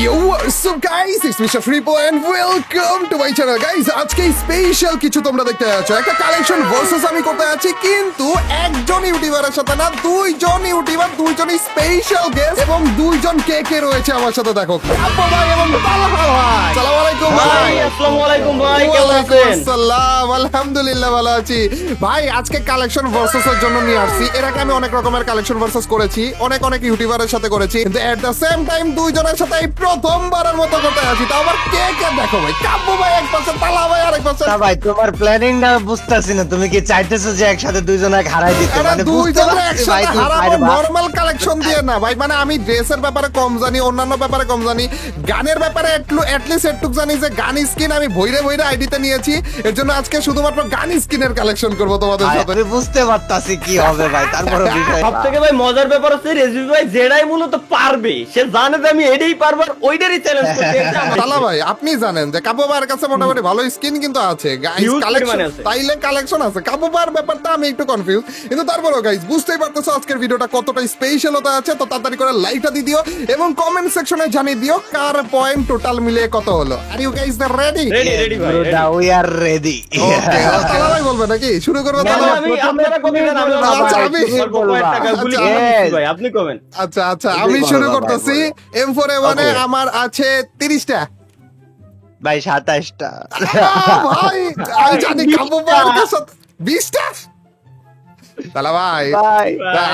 Yo, what's up guys? It's Mr. Freepo and welcome to my channel guys. আজকে special কিছু তোমরা দেখতে যাচ্ছ। একটা কালেকশন ভার্সেস আমি করতে যাচ্ছি, কিন্তু একজন ইউটিউবারের সাথে না, দুইজন ইউটিউবার, দুইজনই স্পেশাল গেস্ট এবং দুইজন কে কে রয়েছে আমার সাথে দেখো। আব্বা ভাই এবং তালহা ভাই। আসসালামু আলাইকুম ভাই। আসসালামু আলাইকুম ভাই, কেমন আছেন? আসসালাম, আলহামদুলিল্লাহ ভালো আছি। ভাই আজকে কালেকশন ভার্সেস এর জন্য নিয়ে আসছি। এর আগে আমি অনেক রকমের কালেকশন ভার্সেস করেছি, অনেক ইউটিউবারের সাথে করেছি, কিন্তু এট দ্য সেম টাইম দুইজনের সাথে প্রথমবারের মতো করতে আছি। তো আবার কে কে দেখো ভাই, কাব্বু ভাই এক পাশে, তালহা ভাই আরেক পাশে। না ভাই, তোমার প্ল্যানিংটা বুঝতাছি না। তুমি কি চাইতেছো যে একসাথে দুইজনকে হারাই দিতে? মানে দুইজনে একসাথে হারাবো নরমাল কালেকশন দিয়ে না ভাই। মানে আমি ড্রেসের ব্যাপারে কম জানি, অন্যান্য ব্যাপারে কম জানি, গানের ব্যাপারে অ্যাটলিস্ট একটুক জানি যে গান স্কিন আমি ভইরে আইডিতে নিয়েছি। এর জন্য আজকে শুধুমাত্র গান স্কিনের কালেকশন করবো তোমাদের সাথে। আমি বুঝতে পারতাছি কি হবে ভাই। তারপরে বিষয় সবথেকে ভাই মজার ব্যাপার হচ্ছে রেজভি ভাই যেটাই মূলত পারবে, সে জানে যে আমি এটাই পারবো, ওইটারই চ্যালেঞ্জ করতে চাই। তালা ভাই আপনি জানেন যে কাব্বু ভাইয়ের কাছে মোটামুটি ভালো স্কিন কিন্তু আছে, গাইস কালেকশন তাইলে কালেকশন আছে। কাব্বু ভাইয়ের ব্যাপারটা আমি একটু কনফিউজ, কিন্তু তারপরেও গাইস বুঝতেই পারতেছো আজকের ভিডিওটা কতটা স্পেশাল হতে আছে। তো তাড়াতাড়ি করে লাইকটা দিয়ে দিও এবং কমেন্ট সেকশনে জানিয়ে দিও কার পয়েন্ট টোটাল মিলে কত হলো। Are you guys are ready? Ready ভাই, উই আর রেডি। ওকে, তালা ভাই বলবে নাকি শুরু করব? তালা আমি আপনারা কমেন্ট, আমি আচ্ছা আমি ভাই আপনি কমেন্ট। আচ্ছা আমি শুরু করতেছি। M4A1 এ আমার আছে 30টা ভাই, 27টা। ভাই আমি জানি কাব্বু ভাইয়ের কাছে 20টা। তালা ভাই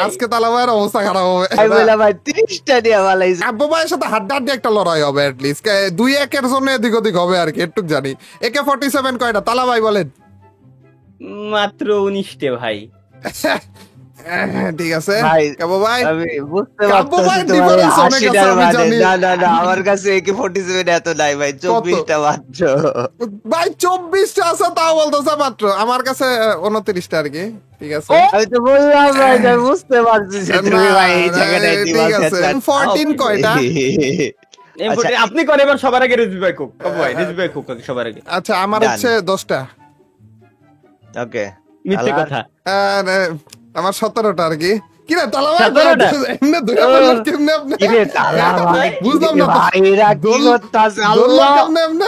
আজকে তালা ভাইয়ের অবস্থা খারাপ হবে। আমি বললাম ভাই 30টা দিয়ে ভালাইছি। কাব্বু ভাইয়ের সাথে হাড্ডাহাড্ডি একটা লড়াই হবে, অ্যাটলিস্ট 2-1 জন্য এদিক ওদিক হবে আর কি, একটু জানি। AK-47 কয়টা তালা ভাই বলেন? মাত্র 19টে ভাই। ঠিক আছে ভাই, কাব্বু ভাই আমি বুঝতে কাব্বু ভাই পারতাছি তোমার difference অনেক আছে, 80টার আমি মানে। জানি। না আমার কাছে AK-47 এত নাই ভাই, 24টা মাত্র। ভাই 24টা আছে, তাও বলতেছে মাত্র। আমার কাছে 29টা আর কি। ঠিক আছে আমি তো বললাম ভাই, আমি বুঝতে পারছি যে তুমি ভাই এই জায়গাটায় ঠিক আছে। 14 কয়টা? আপনি করেন এবার সবার আগে রেজভি ভাই কুক। কব ভাই রেজভি ভাই কুক সবার আগে। আচ্ছা আমার হচ্ছে 10টা। ওকে, মিথ্যে কথা। আর আমার 17টা আর কি। কি রে তালা ভাই 17টা? এমনে দুইটা বললেন কেমনে আপনি? কি রে তালা ভাই, বুঝলাম না তো। ভাইরা কি করতাছে? আল্লাহ, কেমনে এমনে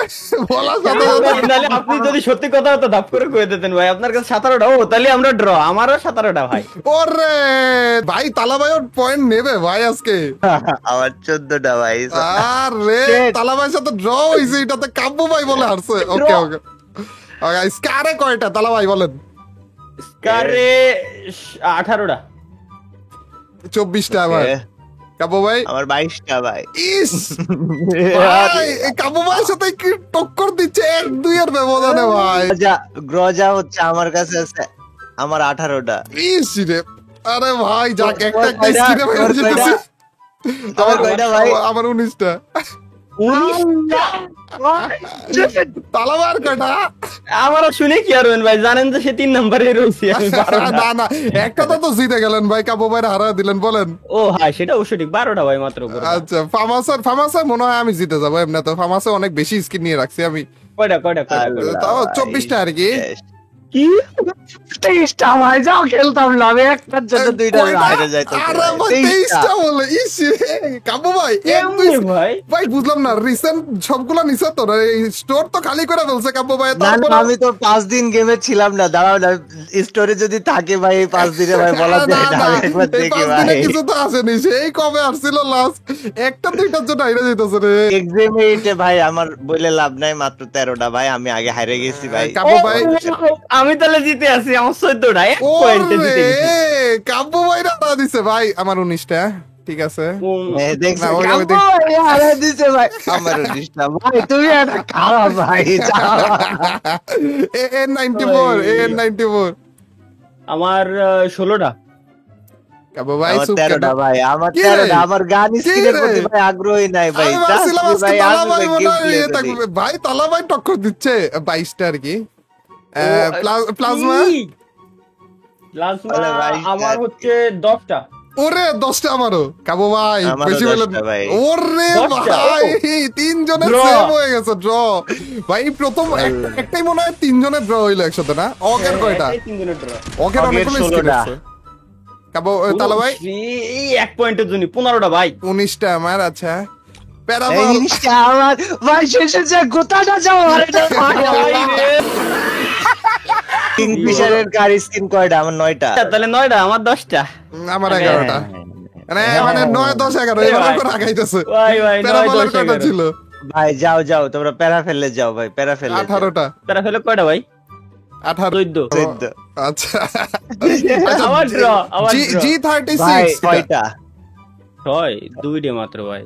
বলা সাথে সাথে। তাহলে আপনি যদি সত্যি কথা হতো ধাপ করে কয়ে দিতেন ভাই আপনার কাছে 17টা। ও তাহলে আমরা ড্র, আমারও 17টা ভাই। ওরে ভাই তালা ভাই ওর পয়েন্ট নেবে ভাই আজকে। আমার 14টা ভাই। আরে তালা ভাইয়ের সাথে ড্র হইছে, এটাতে কাব্বু ভাই বলে হারছে। ওকে স্কারে কয়টা তালা ভাই বলেন? স্কারে 18টা। 24টা আমার। কাব্বু ভাই আমার 22টা ভাই। ইস ভাই এই কাব্বু ভাইয়ের সাথে কি টক্কর দিচ্ছে 1-2 এর ব্যবধানে ভাই। গ্রজা হচ্ছে আমার কাছে আছে, আমার 18টা। ইস রে, আরে ভাই যাক একটা স্ক্রিনে হয়ে যেতেছে। আমার কয়টা ভাই? আমার 19টা। তালা ভাইয়ের কয়টা? আমারও শুনে কি আর ভাই, জানেন যে সে 3 নম্বরে রয়েছে। না একটা তো জিতে গেলেন ভাই, কাব্বু ভাইয়ের হারা দিলেন বলেন। ও হ্যাঁ সেটা অবশ্য ঠিক, 12টা ভাই মাত্র। আচ্ছা ফার্মাসে মনে হয় আমি জিতে যাবো। এমনি তো ফার্মাসে অনেক বেশি স্কিন নিয়ে রাখছি আমি। কয়টা তাও 24টা আর কি। কি 23টা ভাই, যাও খেলতাম না আমি, একটার জন্য দুইটা বাইরে যাইতো। আরে ভাই 23টা বলে ইস রে কাব্বু ভাই ভাই বুঝলাম না, রিসেন্ট সবগুলা নিছে তো, স্টোর তো খালি করে ফেলছে কাব্বু ভাই। তারপর আমি তো 5 দিন গেমে ছিলাম না। দাঁড়াও না, স্টোরে যদি থাকে ভাই 5 দিনে ভাই বলা যায় না। একবার দেখি ভাই, কিছু তো আসেনি, সেই কবে আসছিল লাস্ট, একটা দুইটার জন্য হাইরে যাইতেছে রে। এক্সামে এইটা ভাই আমার বলে লাভ নাই, মাত্র 13টা ভাই। আমি আগে হারিয়ে গেছি ভাই। কাব্বু ভাই আমি তাহলে জিতে আছি, আমার 14টা, 1 পয়েন্টে জিতে গেছি। কাব্বু ভাই রাতা দিছে ভাই আমার 19টা। ঠিক আছে দেখছি হারিয়ে দিছে ভাই আমার 19টা ভাই। তুমি একটা খারাপ ভাই। AN94 আমার 16টা। কাব্বু ভাই 13টা ভাই। আমার 13টা। আমার গান স্কিনের প্রতি ভাই আগ্রহী নাই ভাই। ভাই ভাই তালা ভাই টক্কর দিচ্ছে 22টা আর কি। প্লাজমা আমার হচ্ছে 10টা। ওরে 10টা আমারও। কাব্বু ভাই বেশি বলেন। ওরে ভাই 3 জনের সেম হয়ে গেছে ড্র ভাই। প্রথম একটাই মনে হয় 3 জনের ড্র হইলো একসাথে না? অকের কয়টা? 3 জনের ড্র। অকের অনেকগুলো স্কিন আছে। কাব্বু তালা ভাই 1 পয়েন্টের জন্য 15টা ভাই। 19টা আমার। আচ্ছা প্যারাবল জিনিসটা আমার ভাই শেষে যে গোটাটা যাও আরে কিংফিশারের কার স্কিন কয়টা? আমার 9টা। তাহলে 9টা, আমার 10টা। আমার 11টা মানে 9 10 11 এবার করে আগাইতেছে ভাই 9 প্যারাবলের 10 কয়টা 11 ছিল? ভাই যাও যাও তোমরা প্যারাফেলে যাও ভাই, প্যারাফেলে 18টা তারা ফেলে কয়টা ভাই? 18 14। আচ্ছা আমার ড্র, আমার জি ড্র। G36 ভাই কয়টা? 6 2 মাত্র ভাই।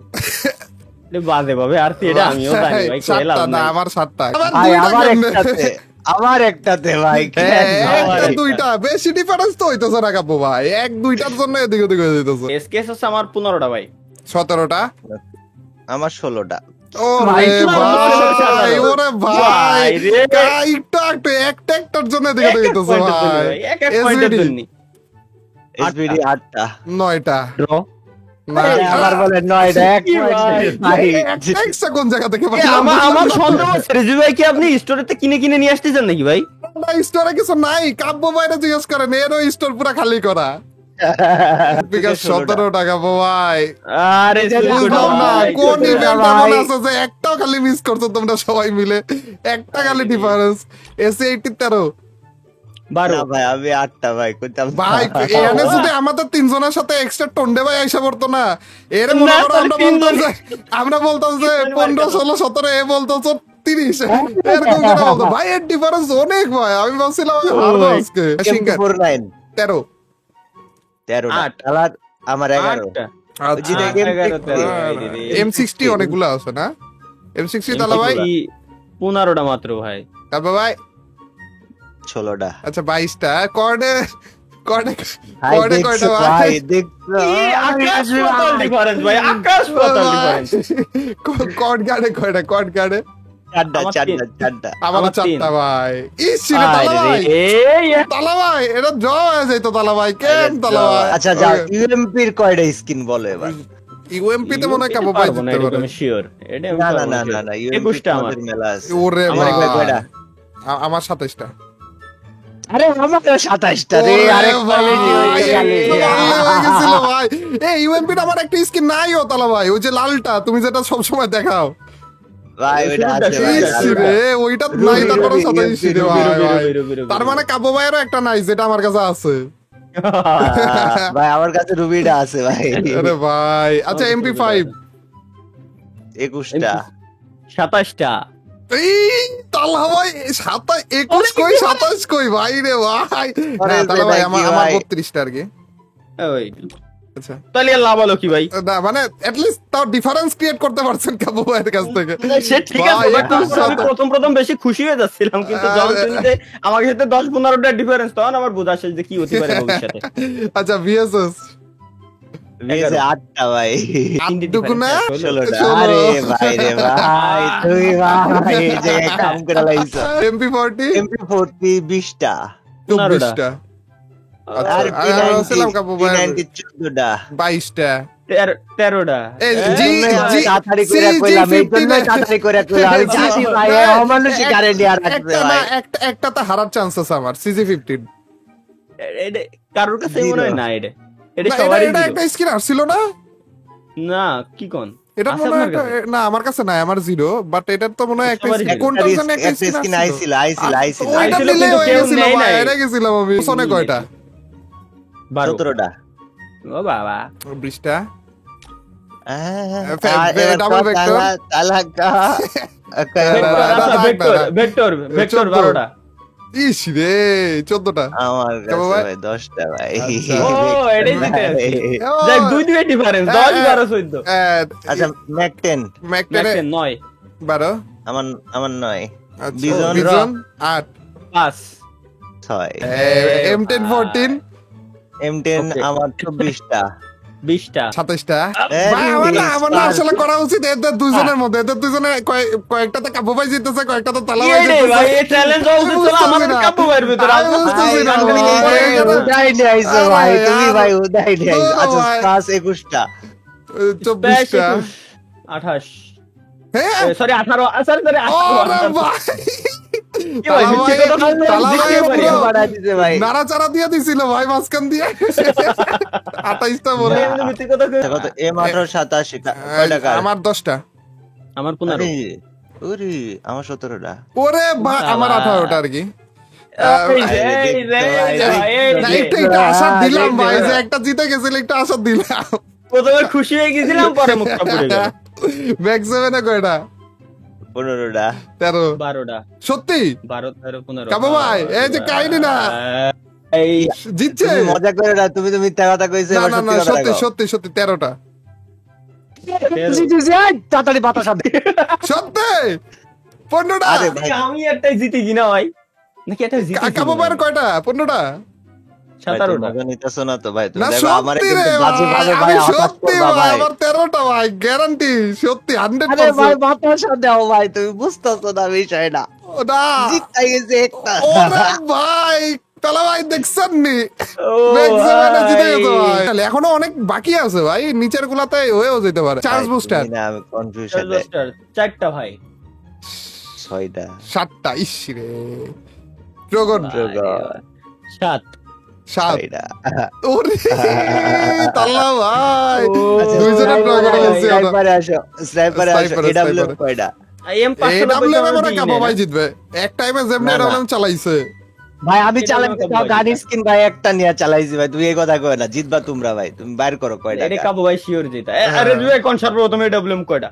এটা বাজে ভাবে আর এটা আমিও জানি ভাই, কইলাম 7টা না না। আমার 7টা ভাই আমার একটাতে ভাই কেন? একটা দুইটা বেশি ডিফারেন্স তো হইতেছে না কাপু ভাই, এক দুইটার জন্য এদিক ওদিক হয়ে যেতেছে। এসকেএস আছে আমার 15টা ভাই। 17টা আমার 16টা। ভাই, ওরে ভাই ওরে ভাই ভাই রে। একটু একটার জন্য এদিক ওদিক হইতেছে ভাই। এক পয়েন্টের SVD জন্য এসবিডি 8টা। 9টা ড্র। না আবার বলে 9টা এক কি ভাই? ভাই একটা কোন জায়গা থেকে আমার সন্দেহ হচ্ছে রিজু ভাই কি আপনি স্টোরেতে কিনে নিয়ে আসতেছেন নাকি ভাই? স্টোরে কিছু নাই, কাব্য ভাইরা জিজ্ঞেস করেন এরও স্টোর পুরা খালি করা। বিকাশ 17 টাকা ভাই, আরে বুঝলাম না ভাই, কোন ছোট ইভেন্ট ভাই। এমন আছে যে একটাও খালি মিস করছো তোমরা সবাই মিলে, একটা খালি ডিফারেন্স। এসি 13 12 না ভাই আমি 8টা ভাই কইতাম ভাই এখানে যদি আমাদের তিনজনের সাথে এক্সট্রা টন্ডে ভাই আইসা পড়তো না, এর মনে না, করো তাহলে আমরা বলতাম যে 15 16 17, এ বলতো 30 এরকম করে বলতো ভাই, এর ডিফারেন্স অনেক ভাই। আমি ভাবছিলাম আমি হারবো আজকে। সিঙ্গার 49 13 13টা আট। আলার আমার 11 8টা। আচ্ছা জিতে গেম 11 ঠিক করে। M60 অনেকগুলো আছে না? M60 তাহলে ভাই 15টা মাত্র ভাই। তারপর ভাই 16টা। আচ্ছা 22টা কর্ডে কর্ডে ভাই কর্ডে দেখছো কয়টা ভাই ভাই? দেখছো আকাশ পাতাল ডিফারেন্স ভাই, আকাশ পাতাল ডিফারেন্স। কর্ড গার্ডে কয়টা? কর্ড গার্ডে চারটা আমার চারটা চারটা আমার আমার 4টা ভাই। ইস রে তালা ভাই, তালা ভাই এটা জ হয়ে যাইতো তালা ভাই, কেন তালা ভাই? আচ্ছা যাও ইউএমপির কয়টা স্কিন বলো এবার? ইউএমপি তে মনে হয় কাবু ভাই জিততে পারে। আমি শিওর এটা আমি না না পারবো না sure। না না 21টা আমার। আমাদের মেলা আছে। ওরে আমার ভাই কয়টা? আমার 27টা। আরে আমার 27টা রে ওরে আরেক ভাই, খালি একটু ভালো হয়ে গেছিল ভাই। এই ইউএমপি র আমার একটা স্কিন নাই ও তালা ভাই, ওই যে লালটা তুমি যেটা সব সময় দেখাও। ভাই ওটা আছে ভাই ইস রে ওইটা নাই, তারপরে 27 রে ভাই ভাই। তার মানে কাবু ভাইয়েরও একটা নাই যেটা আমার কাছে আছে। ভাই আমার কাছে রুবিটা আছে ভাই আরে ভাই আচ্ছা MP5 21টা 27টা। এই তালা ভাই 21 কই 27 কই ভাই রে ভাই। না তালা ভাই আমার 32টা আর কি। ওই আচ্ছা তাহলে আর লাভ হলো কি ভাই? না মানে at least তাও ডিফারেন্স ক্রিয়েট করতে পারছেন কাবু ভাইয়ের কাছ থেকে। সে ঠিক আছে ভাই, but আমি প্রথম বেশি খুশি হয়ে যাচ্ছিলাম, কিন্তু যখন তুমি যে আমাকে সাথে 10-15টা ডিফারেন্স, তখন আমার বোঝা শেষ যে কি হতে পারে ভবিষ্যতে। আচ্ছা VSS বিয়েছে 8টা ভাই আটটুকু না 16টা 16 আরে ভাই রে ভাই তুই ভাই এই যে কাম করে লাইছো MP40 MP40 20টা 24টা আর আর ছিলাম কাবু ভাই P90 14টা 22টা 13টা। এই জি জি তাড়াতাড়ি করে কইলাম এই জন্য তাড়াতাড়ি করে কইলাম আমি জানি ভাই অমানুষিক কারেন্ট আর রাখছে একটা না ভাই একটাতে হারার চান্স আছে আমার CG15 এটা কারোর কাছে মনে হয় না, এটা এটা না, সবারই এটা zero। একটা স্কিন আসছিল না? না কি কোন এটা আছে মনে হয় আপনার কাছে? না আমার কাছে নাই, আমার 0, বাট এটার তো মনে হয় একটা সবারই zero। কোনটার জন্য একটা একটা স্কিন স্কিন আসছিল? আইছিল ওইটা আইছিল, দিলে কিন্তু হয়ে কেউ গেছিল নেয় ভাই, নাই। এটা গেছিলাম আমি। সোনে কয়টা? 12। 17টা ও বাবা, 20টা ডাবল vector? তালাকা ভেক্টর 12টা। ইস রে 14টা আমার কেমন কাছে ভাই? ভাই 10টা ভাই আচ্ছা। ও, এটাই জিতে আছে। ও, দেখ 2 ডিফারেন্স, 10 12 14। আচ্ছা ম্যাক 10 ম্যাকটেনে 9 12 আমার 9 আচ্ছা বিজন বিজন 8 5 6 M10 14 M10 Okay. আমার 24টা 20টা। 27টা এই ভাই, আমার না স্টার। আসলে করা উচিত এদের দুইজনের মধ্যে, এদের দুইজনে কয়েকটাতে কাবু ভাই জিতেছে, কয়েকটাতে তালা ভাই এই রে জিতেছে। ভাই, এই চ্যালেঞ্জ অলসো ছিল আমাদের কাব্য ভাইয়ের ভিতরে। আমি বুঝতেছি না, আমি ভাই। পরে গেলাম। উদয় নিয়ে আইছো ভাই তুমি ভাই উদয় নিয়ে আইছো ও আচ্ছা ভাই। ক্লাস 21টা 24টা 28 হ্যাঁ সরি 18 সরি ওরে 18 ভাই কি ভাই, মিথ্যে কথা বললে তালা ভাই জিততে পারি। পুরো বাড়া দিতে ভাই নাড়াচাড়া দিয়ে দিছিল ভাই মাঝখান দিয়ে 28টা বলে ভাই, আমি মিথ্যে কথা কই। কত M18 87 কয় টাকা আমার 10টা আমার 15। আরে, ওরে আমার 17টা। ওরে ভাই আমার 18টা আর কি। না একটু একটু আশা দিলাম ভাই যে একটা জিতে গেছিল, একটু আশা দিলাম। প্রথমে খুশি হয়ে গেছিলাম, পরে মুখটা পুড়ে গেল। ম্যাক্স 7 কয়টা? 15টা। 13। 12টা। সত্যি 12, 13, 15। কাবু ভাই এই যে কাহিনী না এই জিতছে। তুমি মজা করে না, তুমি তো মিথ্যা কথা কইছো, না এবার না না সত্যি কথা সত্যি কও। সত্যি সত্যি 13টা। তাড়াতাড়ি বাতাস আনতে। সত্যি 15টা। আরে ভাই, আমি একটাই জিতি কিনা ভাই, নাকি একটা জিতি? কাবু ভাইয়ের কয়টা? 15টা। 17টা। মজা নিতেছো না তো ভাই, তুমি না দেখো আমার সত্যি কিন্তু রে বাজে ভাবে ভাই, ভাই আমি হতাশ সত্যি করবা ভাই, ভাই। আমার 13টা ভাই, গ্যারান্টি সত্যি আরে ভাই 100%। বাতাসা দাও ভাই, তুমি বুঝতেছো না বিষয়টা। ও না জিতাই গেছে একটা। ওরে ভাই তাহলে ভাই দেখছেন নি ও ম্যাক্স 7 জিতে ভাই। গেছে ভাই। তাহলে এখনো অনেক বাকি আছে ভাই, নিচের গুলাতে হয়েও যেতে পারে। চার্জ বুস্টার না আমি কনফিউশন। 4টা ভাই। 6টা। 7টা। ইস রে ড্রাগন 7। 7। 6টা। ওরে তাল্লা ভাই ও, দুইজনের ড্রাগন আছে। স্নাইপারে আসো, স্নাইপারে আসো। স্নাইপারে, এডব্লিউ স্নাইপারে। কয়টা? এম এই 590 ডাবলুএম মনে দিই কাবু না। ভাই জিতবে। এক টাইমে যেমনি না, না। ডাবলুএম চালাইছে। ভাই আমি এটা চালাই আমাকে তাও বল। গাড়ির স্কিন ভাই একটা নিয়ে চালাইছি ভাই, তুমি এই কথা কয় না। জিতবা তোমরা ভাই, তুমি বাইর করো কয়টা। এটা কাবু ভাই শিওর জিতা। আরে জুয়ে কোন সর্বপ্রথম ডব্লিউএম কয়টা?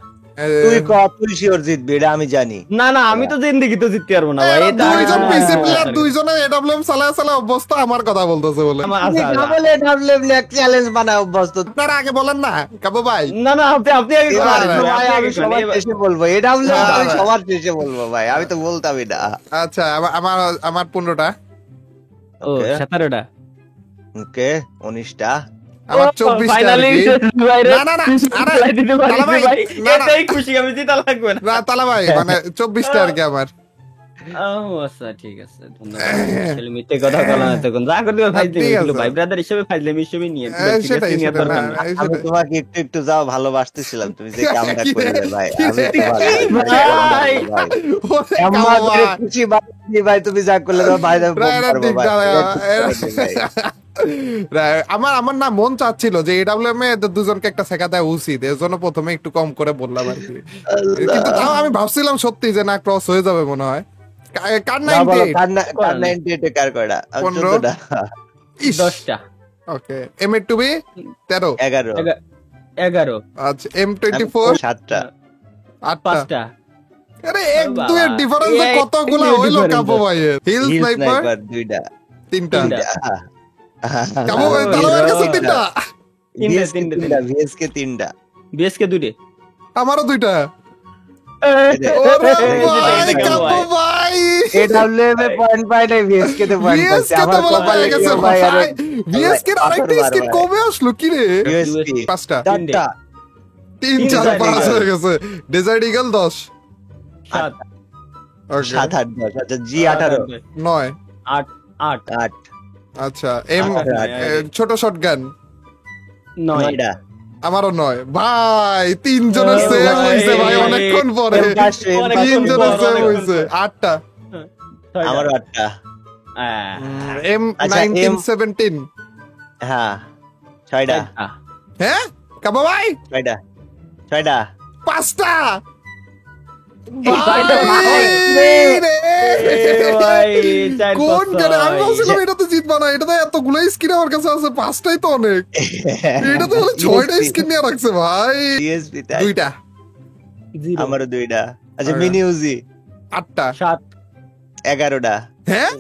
তুই ক, তুই শিওর জিতবি, এটা আমি জানি। না না, আমি তো জিন্দেগি তো জিততে পারবো না ভাই। এরা এটা দুইজন আমার- পিসি প্লেয়ার, দুইজনে এডব্লিউএম চালায় চালায় অবস্থা আমার কথা বলতেছে বলে। আমার তুমি আশা- না বলে ডাবলুএম নিয়ে চ্যালেঞ্জ বানায় অভ্যস্ত। আপনারা আগে বলেন না কাবু ভাই। না না, আপনি আগে এবার করেন, তো ভাই আপনি আমি আগে করেন। সবার এবার- শেষে বলবো, এই ডাবলুএম হ্যাঁ, আমি হ্যাঁ। সবার শেষে বলবো ভাই, আমি তো বলতামই না। আচ্ছা আমার আমার 15টা। ও 17টা। ওকে 19টা। আমার 24টা আর ফাইনালি কি। না, না, না, আরে, দিতে পারি তালা ভাই, ভাই। না, না। এটাই খুশি, আমি জিতা লাগবে না। না তালা ভাই মানে 24টা আর কি আমার। ও আচ্ছা ঠিক আছে, ধন্যবাদ। আসলে মিথ্যে কথা বলা না তখন যা করে দিবে ভাই, ঠিক দিবে আছে। ভাই ব্রাদার হিসেবে ফাইজলামি হিসেবে নিয়ে সেটাই নিয়ে সেটাই দরকার না, না। এই আমি সেটাই। তোমাকে একটু একটু যাও ভালোবাসতেছিলাম, তুমি যে কামটা কি রে? করলে ভাই। কি আমি রে? তোমার ভাই। ভাই ওরে এমন কাবু করে ভাই। খুশি বাড়ি ভাই, তুমি যা করলে তোমার ভাই আমি ফোন না, করবো ঠিক ভাই। না, ভাই। আমার না মন চাচ্ছিল যে এডব্লিউএম এ দুজনকে একটা শেখা দেওয়া উচিত, এর জন্য প্রথমে একটু কম করে বললাম আর কি। কিন্তু তাও আমি ভাবছিলাম সত্যি যে না ক্রস হয়ে যাবে মনে হয়। কার না বলো, 98? কার 98 এ কার কয়টা? আমি 15? 14টা। ইস, 10টা। ওকে এম এ টু বি 13। 11। 11। আচ্ছা M24 7টা। 8টা। 5টা। আরে এক বাবা, দুইয়ের ডিফারেন্সে এক কতগুলো দুইয়ের হইলো difference কাবু আছে। ভাইয়ের। হিল হিল স্নাইপার স্নাইপার 2টা। 3টা। তিনটা। কাবু ভাই তাহলে আমার কাছে 3টা। তিনটা, VSK তিনটা, 3টা, VSK 3টা। বিএসকে 2টে। আমারও 2টা। এটা- ওরে এটা- ভাই এটা কাবু কাবু ভাই। AWM এ পয়েন্ট পাই নাই, VSK তে পয়েন্ট পাইছে। VSK তো আমার বলে কপালে পেয়ে গেছে কেউ ভাই আরে ভাই। VSK এর আরেকটা পাথর স্কিন মারবে। কবে আসলো কি রে? USP 5টা। 4টা। 3 তিন 4 Desert 5 Eagle। হয়ে গেছে। Desert eagle 10। 7, ওকে 7 8 10। আচ্ছা G18 9। 8, 8, 8 আচ্ছা এম আট। ছোট শটগান 9। 9টা। আমারও 9 ভাই। তিনজনের ও সেম ভাই। হইছে ভাই অনেকক্ষণ পরে। অনেক তিনজনের পর, সেম অনেকক্ষণ হইছে। পর। 8টা। আমারও 8টা। এম আচ্ছা, 19 17। হ্যাঁ 6টা। হ্যাঁ কাবু ভাই 6টা। 6টা। 5টা। ভাই, ভাই রে। কোন গানে আমি ভাবছিলাম এটাতে জিতবা না, এটাতে এতগুলো স্কিন আমার কাছে আছে, 5টাই তো অনেক। এটা তো বলে 6টা স্কিন নিয়ে রাখছে ভাই। DSP তাই। 2টা। আমারও 2টা। আচ্ছা Okay. মিনি উজি 8টা। 7। 11টা। হ্যাঁ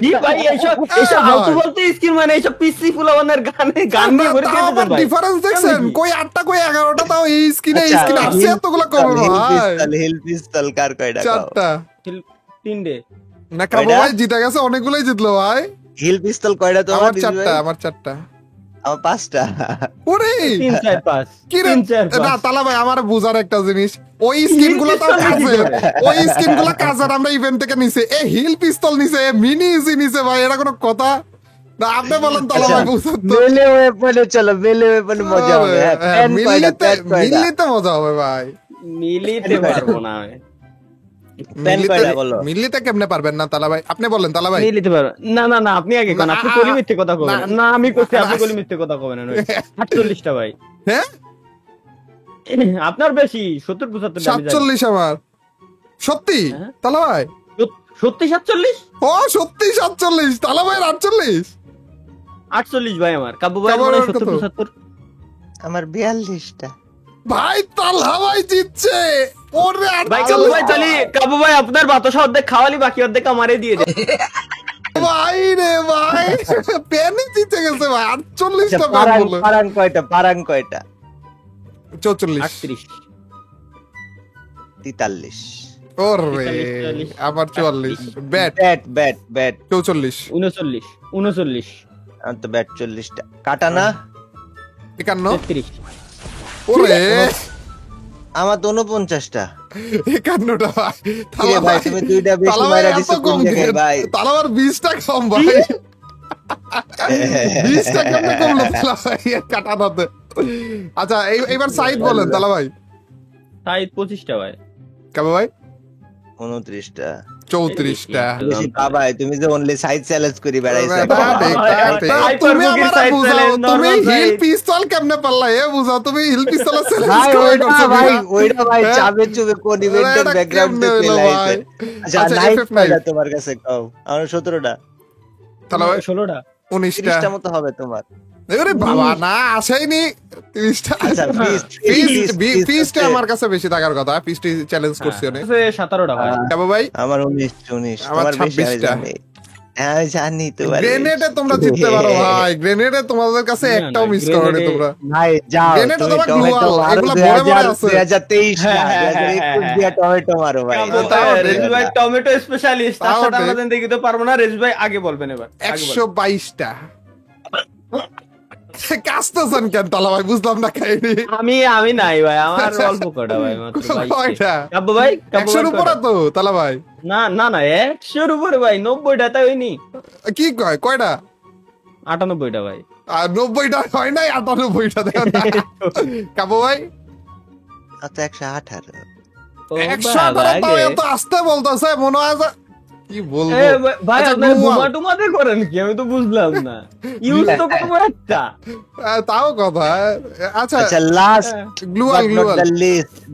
জি ভাই, এইসব ফালতু বলতে স্কিন মানে এইসব পিসি ফুলাবানের গান নিয়ে ভরে তাও আবার দিয়েছে ভাই। ডিফারেন্স দেখছেন, কেমন কি? কই 8টা কই 11টা, তাও এই স্কিনে আচ্ছা, স্কিন আসছে হিল এতগুলো কবে ভাই? হিল পিস্তল কার কয়টা? 4টা। 3টে। না কাবু কয়টা? ভাই জিতে গেছে, অনেকগুলোই জিতলো ভাই। হিল পিস্তল কয়টা তোমার? আমার দিদি 4টা, ভাই? আমার 4টা। আমার 5টা। ওরে 3 4 5। কি রে? 3 4 না 5। তালা ভাই আমার বুঝার একটা জিনিস, ওই স্কিন গুলো তো কাজের, ওই স্কিন গুলো কাজের আমরা ইভেন্ট থেকে নিছে। এ হিল পিস্তল নিছে, মিনি ইজি নিছে ভাই, এটা কোনো কথা না? আপনি বলেন তালা ভাই বুঝার তো। মেলে ওয়েপনে চলো, মেলে ওয়েপনে মজা হবে। হ্যাঁ, প্যান কয়টা? প্যান কয়টা? মিললিতে মজা হবে ভাই। মিলিতে পারবো না আমি। প্যান কয়টা বলো? মিললিতে কেমনে পারবেন না তালা ভাই? আপনি বলেন তালা ভাই। মিলিতে পারবো না। না না, আপনি আগে কোন, আপনি কলি মিথ্যে কথা কবেন না, না। আমি কইছি আপনি না। কলি মিথ্যে কথা কবেন না। 48টা ভাই। হ্যাঁ আপনার বেশি 70-75 47 আমার সত্যি হ্যাঁ? তালা ভাই? সত্যি 47? ও সত্যি 47, তালা ভাই 48। 48 ভাই আমার। কাব্য ভাই কাব্য মনে হয় ভাইয়ের কত? 70-75। আমার 42টা। ভাই তালা ভাই জিতছে। ওরে ভাই কাব্য ভাই 48 তাহলে কাব্য ভাই আপনার বাতাসা অর্ধেক খাওয়ালি, বাকি অর্ধেক আমারে দিয়ে দেন। ভাই রে ভাই, পেনি জিতে গেছে ভাই। 48টা আচ্ছা, প্যান বলে। পারাং কয়টা? 44। 38। 43। ওরে 43, আমার 44। Bat bat 44। 39। আমার তো ব্যাট 40টা। কাটা না? 51। 33। ওরে আমার তো 49টা। 51টা ভাই। কি রে ভাই, তুমি দুইটা বেশি তালা ভাই মাইরা এত দিছো কোন কম জায়গায় ভাই? তালা ভাই 20টা কম ভাই। 20টা কেমনে কমলো তালা ভাই কাটানোতে? আচ্ছা এইবার সাইড বলেন তালা ভাই। তাই 25টা ভাই। কাবা ভাই 29টা। 34টা। ভাই তুমি যে অনলি সাইড চ্যালেঞ্জ করি বেড়াইছো। তুমি আমার side বুঝাও, challenge, তুমি normal হিল side। পিস্তল কেমনে পারলা? এ বুঝাও, তুমি হিল পিস্তল চ্যালেঞ্জ ভাই করে করছো ওইটা ভাই হ্যাঁ? চাবে চুবে কোন ইভেন্টের এটা ব্যাকগ্রাউন্ড কেমনে থেকে হলো লাইছে। ভাই? আচ্ছা আচ্ছা, নাইট FF9 কয়টা তোমার কাছে কও? আমার 17টা। তালা ভাই 16টা। 19টা। 30টা মতো হবে তোমার। আরে বাবা না, আসেনি 30টা। আচ্ছা ফিস্ট আমার কাছে বেশি থাকার কথা। ফিস্ট চ্যালেঞ্জ করছি অনেক। 17টা ভাই। কাবা ভাই আমার 19 আমার তোমার বেশি আমি 26টা। জানি। হ্যাঁ আমি জানি তোমার গ্রেনেডে তোমরা জিততে পারো ভাই। গ্রেনেডে তোমাদের কাছে না, একটাও না, মিস করোনি grenade-এ- তোমরা। ভাই যাও গ্রেনেডে তুমি তোমার টমেটো glue মারো এগুলা ভরে ভরে আছে। 2023 না হ্যাঁ, 2021 দিয়া টমেটো মারো ভাই। কাব্য তাও ভাই, ঠিক। রেজু ভাই টমেটো স্পেশালিস্ট, তার তাও সাথে ঠিক। আমরা দেন দেখিতে পারবো না। রেজু ভাই আগে বলবেন এবার। আগে বলবেন। 122টা। কাস্তেছেন কেন তালা ভাই? বুঝলাম না কাহিনী। আমি নাই ভাই, আমার অল্প কটা ভাই মাত্র 22 কয়টা? কাব্য ভাই 100-র উপরে তো তালা ভাই। না 100-র উপরে ভাই। 90টা তাই হয়নি। কি কয় কয়টা? 98টা ভাই। আর 90টা হয় নাই, 98টা দেখেন না। কাবু ভাই আচ্ছা 118। ও 118 বাবা, তাও আগে। এত আসতে বলতেছে মনে হয় যে কি বলবো। ভাই আচ্ছা, আপনার glue wall। ঘুমাটুমাতে করেন কি? আমি তো বুঝলাম না। ইউজ তো করবো একটা। তাও কথা। আচ্ছা আচ্ছা লাস্ট গ্লুয়াল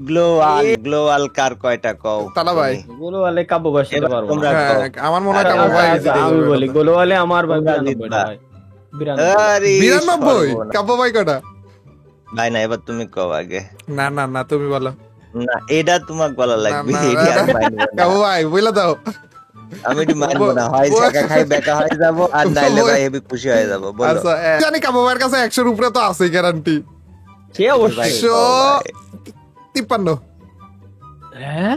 গ্লুয়াল গ্লোয়াল কার কয়টা কও? তালা ভাই। গোলওয়ালে কাব্য ভাই সাথে এবার পারবো তোমরা না। হ্যাঁ, আমার মনে হয় কাবু ভাই জিতে আমি যাবে। বলি গোলওয়ালে আমার ভাই তোমরা 92টা জিতবা। ভাই। 92। আরে 92 সর্বনাশ। কাবু ভাই কয়টা? ভাই না এবার তুমি কও আগে। না না না তুমি বলো। না এটা তোমাকে বলা লাগবে। না, এটা আমি মানবো না। কাবু ভাই বলে দাও। আমি এটি মানবো না, হয় জায়গা খাই বেকা হয়ে যাব আর নাইলে ভাই হেবি খুশি হয়ে যাব। বলো আচ্ছা জানি কাবু ভাইয়ের কাছে 100-র উপরে তো আছে গ্যারান্টি। সে অবশ্যই। ভাই। 153। হ্যাঁ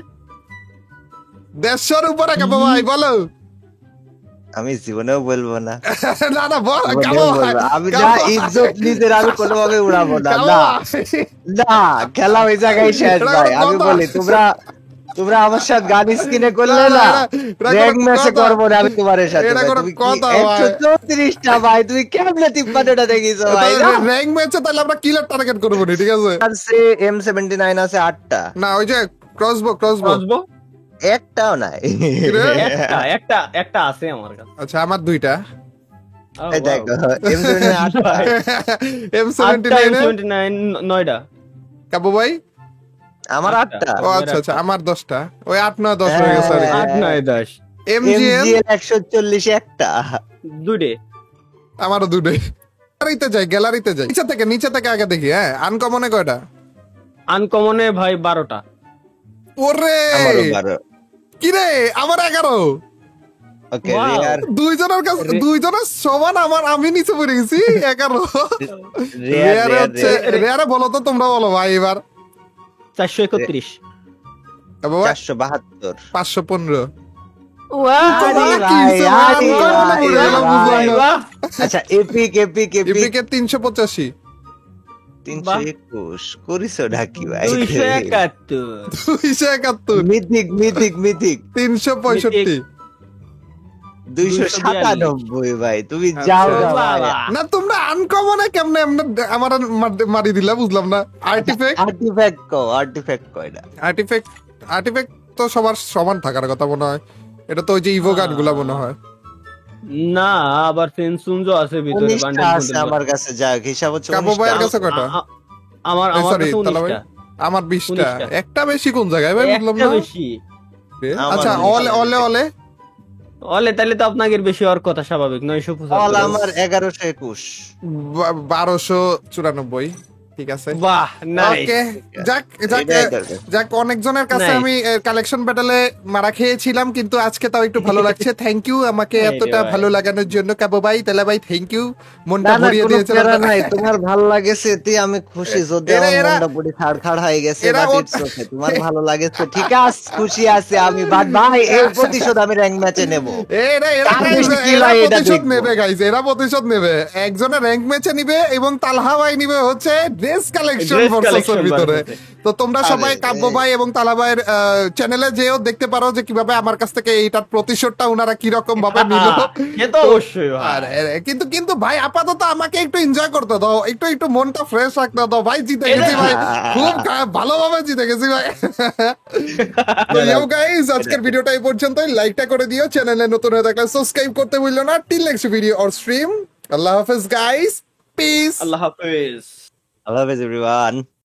150-র উপরে কাবু ভাই বলো। আমি জীবনেও বলবো না। না না বল জীবনেও কাবু ভাই। বলবো না। আমি যা ইজ্জত নিজের আমি কোনোভাবে উড়াবো না। কাবু না ভাই। না খেলা ওই জায়গায় শেষ এটা ভাই। কোনো আমি কথা? বলি তোমরা আমার সাথে গান স্কিনে করলে না, না এটা কোনো র্যাঙ্ক ম্যাচে কথা? করবো না আমি তোমার সাথে এটা ভাই। কোনো তুমি কি কথা ভাই? 134টা ভাই তুমি কেমনে 53টা দেখিছো ভাই? না র্যাঙ্ক ম্যাচে তাহলে আমরা কিলার টার্গেট করবো নি, ঠিক আছে? আছে M79 আছে 8টা। না ওই যে ক্রসবো বুঝবো। একটাও নাই। একটা আছে আমার কাছে। আচ্ছা আমার 2টা। Oh, এই wow. দেখো M79 8টা। M79 79 9টা। কাবু ভাই। আমার 8টা। ও আচ্ছা আচ্ছা আমার 10টা। ওই 8 9 10 হয়ে গেছে আর কি। 8 9 10 MGM MGL 140 একটা। দুইটে। আমারও 2টে। গ্যালারিতে যাই নিচে থেকে আগে দেখি। হ্যাঁ আনকমনে কয়টা? আনকমনে ভাই 12টা। ওরে আমারও 12। কি রে আমার 11। ওকে Wow. রিয়ার দুইজনের কাছে দুইজনের সমান। আমি নিচে পড়ে গেছি 11। রেয়ারে হচ্ছে রেয়ারে বলো তো তোমরা বলো ভাই এবার। 431। কাবু ভাই 472। 515। আরে কি ভাই, হইছে? আরে আনকমনে ভাই, পড়ে গেলাম, ভাই। বুঝলাম না। আচ্ছা এপিক এপিকে 385। 321 করিছো ঢাকি ভাই। 271। 271। মিথিক 365। 297 ভাই তুমি যাও আচ্ছা। না ভাই। বাবা। না তোমরা আনকমনে কেমনে আমার মারি দিলা বুঝলাম না। আর্টিফ্যাক্ট আর্টিফ্যাক্ট কয়টা? আর্টিফ্যাক্ট তো সবার সমান থাকার কথা মনে হয়। এটা তো ওই যে ইভো গানগুলা মনে হয়। না আবার ফেন্সুনজো আছে ভিতরে 19টা আছে আমার কাছে, যাক হিসাব হচ্ছে কাবু 19টা। ভাইয়ের কাছে কয়টা? আমার sorry, কাছে তালা ভাই। 19টা। আমার 20টা 19টা। একটা বেশি কোন জায়গায় ভাই বুঝলাম একটা না বেশি আচ্ছা অলে অলে অলে অলে তাহলে তো আপনাদের বেশি হওয়ার কথা স্বাভাবিক অল 975 আমার 1121। 1294 ঠিক আছে বাহ নাইস ওকে যাক যাক এটাই দরকার। যাক অনেকজনের কাছে Nice. আমি কালেকশন ব্যাটেলে মারা খেয়েছিলাম কিন্তু আজকে তাও একটু ভালো লাগছে থ্যাংক ইউ আমাকে এই রে এতটা ভাই। ভালো লাগানোর জন্য কাবু ভাই তেলা ভাই থ্যাংক ইউ মনটা না না ভরিয়ে কোনো দিয়েছিলাম প্যারা নাই, তোমার ভালো লাগেছে এতে আমি খুশি। যদি এরা- আমার এরা- মনটা পুরি খাড় খাড় হয়ে গেছে, এরা বাট ও- ইটস ওকে, তোমার ভালো লাগেছে ঠিক আছে, খুশি আছি আমি। বাট ভাই এই প্রতিশোধ আমি র্যাঙ্ক ম্যাচে নেব। এরা এরা কার guys, বেশি kill এরা হয় এটা প্রতিশোধ দেখবো। নেবে গাইজ এরা প্রতিশোধ নেবে একজনের র্যাঙ্ক ম্যাচে নিবে এবং তালহা ভাই নিবে হচ্ছে ড্রেস কালেকশন Dress ভার্সেসের collection ভিতরে versus-এ। তো তোমরা সবাই আরে, কাব্য ভাই এবং তালা ভাইয়ের চ্যানেলে যেও দেখতে পারো যে কিভাবে আমার কাছ থেকে এইটার প্রতিশোধটা ওনারা কি রকম ভাবে নিল সে তো অবশ্যই ভাই। আর কিন্তু কিন্তু ভাই আপাতত আমাকে একটু এনজয় করতে দাও একটু মনটা ফ্রেশ রাখতে দাও ভাই জিতে গেছি ভাই খুব ভালোভাবে জিতে গেছি ভাই তো ইউ গাইস আজকের ভিডিওটা এই পর্যন্তই লাইকটা করে দিও চ্যানেলে নতুন হয়ে থাকলে সাবস্ক্রাইব করতে ভুললো না till next video or stream আল্লাহ হাফেজ গাইস পিস আল্লাহ হাফেজ আল্লাহ হাফেজ এভরিওয়ান।